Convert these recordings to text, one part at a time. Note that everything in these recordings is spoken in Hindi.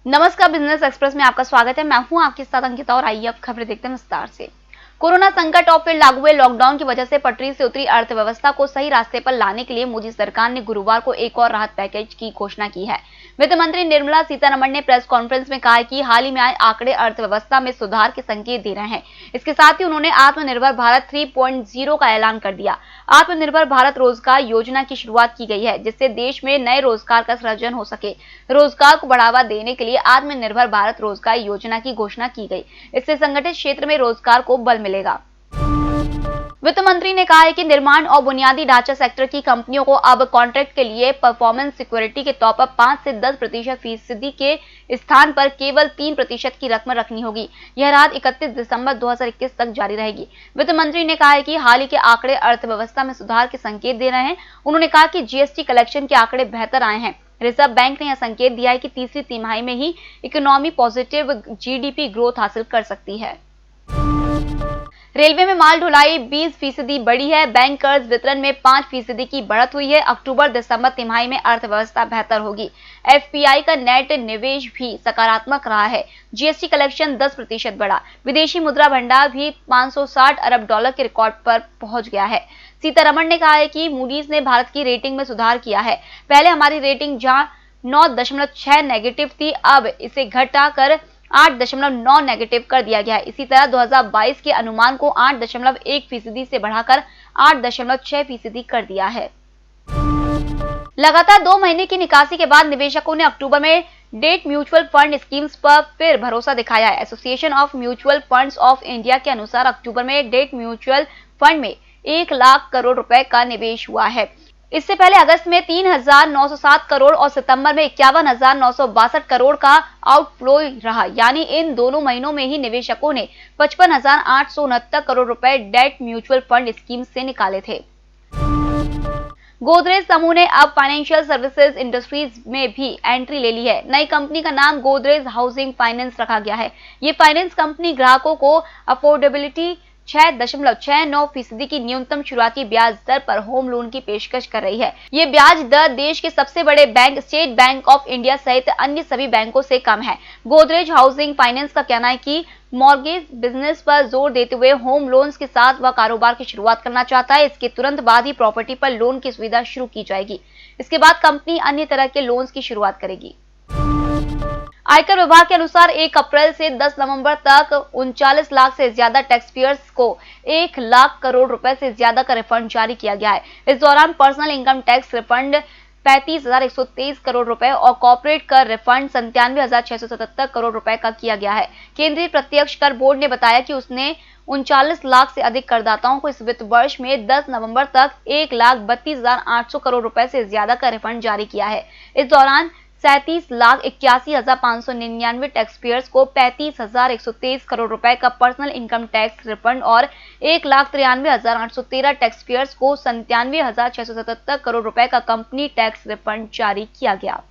नमस्कार, बिजनेस एक्सप्रेस में आपका स्वागत है। मैं हूं आपके साथ अंकिता और आइए अब खबरें देखते हैं विस्तार से। कोरोना संकट और फिर लागू हुए लॉकडाउन की वजह से पटरी से उतरी अर्थव्यवस्था को सही रास्ते पर लाने के लिए मोदी सरकार ने गुरुवार को एक और राहत पैकेज की घोषणा की है। वित्त मंत्री निर्मला सीतारमण ने प्रेस कॉन्फ्रेंस में कहा कि हाल ही में आए आंकड़े अर्थव्यवस्था में सुधार के संकेत दे रहे हैं। इसके साथ ही उन्होंने आत्मनिर्भर भारत 3.0 का ऐलान कर दिया। आत्मनिर्भर भारत रोजगार योजना की शुरुआत की गई है, जिससे देश में नए रोजगार का सृजन हो सके। रोजगार को बढ़ावा देने के लिए आत्मनिर्भर भारत रोजगार योजना की घोषणा की गई। इससे संगठित क्षेत्र में रोजगार को बल मिलेगा। वित्त मंत्री ने कहा है कि निर्माण और बुनियादी ढांचा सेक्टर की कंपनियों को अब कॉन्ट्रैक्ट के लिए परफॉर्मेंस सिक्योरिटी के तौर पर 5 से 10% फीसदी के स्थान पर केवल 3% की रकम रखनी होगी। यह राहत 31 दिसंबर 2021 तक जारी रहेगी। वित्त मंत्री ने कहा है कि हाल ही के आंकड़े अर्थव्यवस्था में सुधार के संकेत दे रहे हैं। उन्होंने कहा कि जीएसटी कलेक्शन के आंकड़े बेहतर आए हैं। रिजर्व बैंक ने यह संकेत दिया है कि तीसरी तिमाही में ही इकोनॉमी पॉजिटिव जीडीपी ग्रोथ हासिल कर सकती है। रेलवे में माल ढुलाई 20% बढ़ी है। बैंक कर्ज वितरण में 5% की बढ़त हुई है। अक्टूबर दिसंबर तिमाही में अर्थव्यवस्था बेहतर होगी। एफपीआई का नेट निवेश भी सकारात्मक रहा है। जीएसटी कलेक्शन 10% बढ़ा। विदेशी मुद्रा भंडार भी 560 अरब डॉलर के रिकॉर्ड पर पहुंच गया है। सीतारमण ने कहा है कि मूडीज ने भारत की रेटिंग में सुधार किया है। पहले हमारी रेटिंग जहां 9.6 नेगेटिव थी, अब इसे घटाकर 8.9 नेगेटिव कर दिया गया है। इसी तरह 2022 के अनुमान को 8.1% से बढ़ाकर 8.6% कर दिया है। लगातार 2 महीने की निकासी के बाद निवेशकों ने अक्टूबर में डेट म्यूचुअल फंड स्कीम्स पर फिर भरोसा दिखाया है। Association of mutual funds of India के अनुसार अक्टूबर में डेट म्यूचुअल फंड में 1 लाख करोड़ रुपए का निवेश हुआ है। इससे पहले अगस्त में 3,907 करोड़ और सितंबर में 51,962 करोड़ का आउटफ्लो रहा। यानी इन दोनों महीनों में ही निवेशकों ने 55,869 करोड़ रुपए डेट म्यूचुअल फंड स्कीम से निकाले थे। गोदरेज समूह ने अब फाइनेंशियल सर्विसेज इंडस्ट्रीज में भी एंट्री ले ली है। नई कंपनी का नाम गोदरेज हाउसिंग फाइनेंस रखा गया है। ये फाइनेंस कंपनी ग्राहकों को अफोर्डेबिलिटी 6.69% की न्यूनतम शुरुआती ब्याज दर पर होम लोन की पेशकश कर रही है। ये ब्याज दर देश के सबसे बड़े bank state bank of India सहित अन्य सभी बैंकों से कम है। गोदरेज हाउसिंग फाइनेंस का कहना है कि मॉर्गेज बिजनेस पर जोर देते हुए होम लोन्स के साथ वह कारोबार की शुरुआत करना चाहता है। इसके तुरंत बाद ही प्रॉपर्टी पर लोन की सुविधा शुरू की जाएगी। इसके बाद कंपनी अन्य तरह के लोन्स की शुरुआत करेगी। आयकर विभाग के अनुसार 1 अप्रैल से 10 नवंबर तक 39 लाख से ज्यादा टैक्स पेयर्स को 1 लाख करोड़ रुपए से ज्यादा का रिफंड जारी किया गया है। इस दौरान personal income tax refund 35,123 crore रुपए और कॉर्पोरेट कर रिफंड 97,677 करोड़ रुपए का किया गया है। केंद्रीय प्रत्यक्ष कर बोर्ड ने बताया कि उसने 39 लाख से अधिक करदाताओं को इस वित्त वर्ष में 10 नवंबर तक 1,32,800 करोड़ रुपए से ज्यादा का रिफंड जारी किया है। इस दौरान 37,81,599 टैक्स पेयर्स को 35,123 करोड़ रुपए का पर्सनल इनकम टैक्स रिफंड और 1,93,813 टैक्स पेयर्स को 97,677 करोड़ रुपए का कंपनी टैक्स रिफंड जारी किया गया।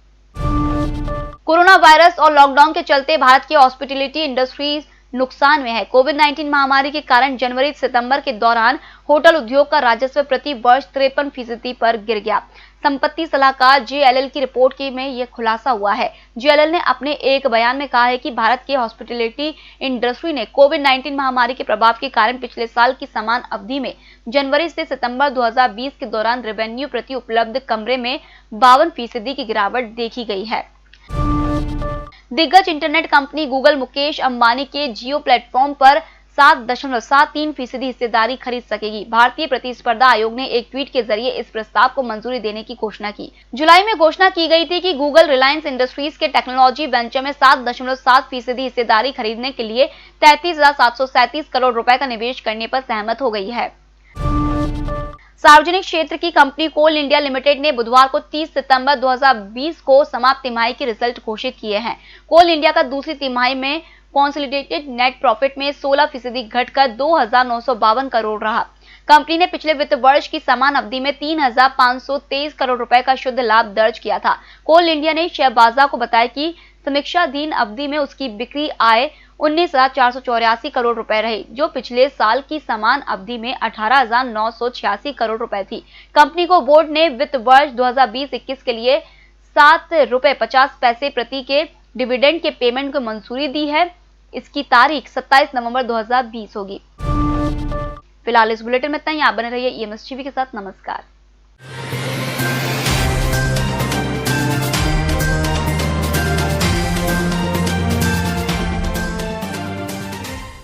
कोरोना वायरस और लॉकडाउन के चलते भारत की हॉस्पिटैलिटी इंडस्ट्रीज नुकसान में है। कोविड-19 महामारी के कारण जनवरी से सितंबर के दौरान होटल उद्योग का राजस्व प्रति वर्ष 53% पर गिर गया। संपत्ति सलाहकार JLL की रिपोर्ट में यह खुलासा हुआ है। JLL ने अपने एक बयान में कहा है कि भारत के हॉस्पिटैलिटी इंडस्ट्री ने कोविड-19 महामारी के प्रभाव के कारण पिछले साल की समान अवधि में जनवरी से सितंबर 2020 के दौरान रेवेन्यू प्रति उपलब्ध कमरे में 52% की गिरावट देखी गई है। दिग्गज internet company Google Mukesh Ambani के जियो प्लेटफॉर्म पर 7.73% हिस्सेदारी खरीद सकेगी। भारतीय प्रतिस्पर्धा आयोग ने एक ट्वीट के जरिए इस प्रस्ताव को मंजूरी देने की घोषणा की। जुलाई में घोषणा की गई थी कि गूगल रिलायंस इंडस्ट्रीज के टेक्नोलॉजी वेंचर में 7.7% हिस्सेदारी खरीदने के लिए 33,737 करोड़ रुपए का निवेश करने पर सहमत हो गई है। सार्वजनिक क्षेत्र की कंपनी कोल इंडिया लिमिटेड ने बुधवार को 30 सितंबर 2020 को समाप्त तिमाही के रिजल्ट घोषित किए हैं। कोल इंडिया का दूसरी तिमाही में कंसोलिडेटेड नेट प्रॉफिट में 16% घटकर 2,952 करोड़ रहा। कंपनी ने पिछले वित्त वर्ष की समान अवधि में 3,523 करोड़ रुपए का शुद्ध लाभ दर्ज किया था। कोल इंडिया ने शेयर बाजार को बताया कि समीक्षाधीन अवधि में उसकी बिक्री आय 19,484 करोड़ रुपए रही, जो पिछले साल की समान अवधि में 18,986 करोड़ रुपए थी। कंपनी को बोर्ड ने वित्त वर्ष 2020-21 के लिए ₹7.50 प्रति के डिविडेंड के पेमेंट को मंजूरी दी है। इसकी तारीख 27 नवंबर 2020 होगी। फिलहाल इस बुलेटिन में इतना ही। आप बने रहिए EMS टीवी के साथ। नमस्कार।